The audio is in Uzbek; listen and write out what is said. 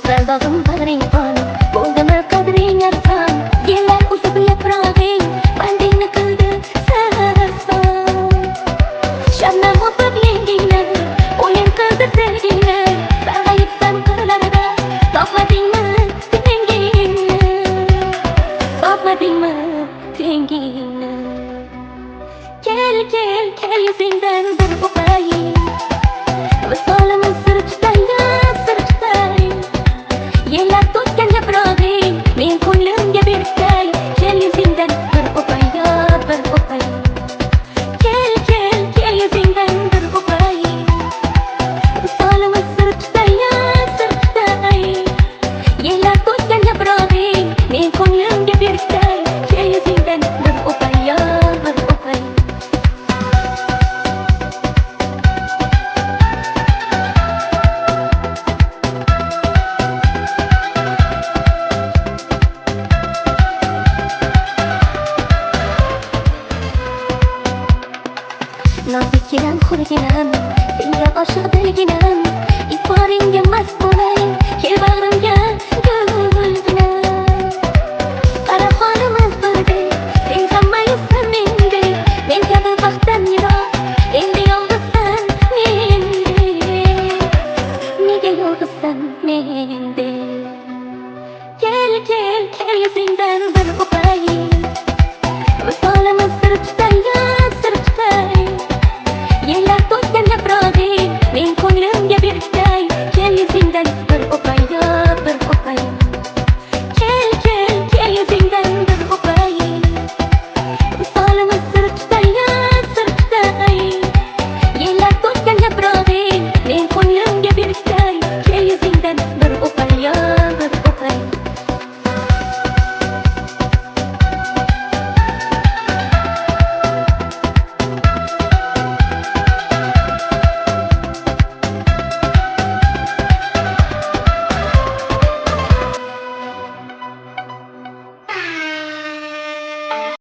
Kızlar dağım bağırın bana, boğdama kadrin artan. Yeler uzun yaprağın, bandini kıldı sarsan. Şanla muhabbet yengine, oyun kıldı sevgine. Ben kayıpsam kırlarda, topladın mı dengini? Topladın mı dengini? Gel gel gel yüzünden bir bakayım. Visolimiz sırçtay. Yelar to'kkan yaprog'ing, men ko'nglimga berkay. Kel yuzingdan bir o'pay, bir o'pay. Kel kel kel yuzingdan bir o'pay. Visolimiz sirtday. Yelar to'kkan yaprog'ing, men ko'nglimga berkay. Kel yuzingdan bir o'pay, bir o'pay. Nazikidan xurginam, senga oshiq bilginam. Iforingga mast bo'lay, kel bag'rimga gulginam. Qara xonimiz birdek, sen hamma yurtsan mendek. Men kabi baxtdan yiroq, endi yolg'izsan mendek. Nega yolg'izsan mendek? Kel kel kel yuzingdan bir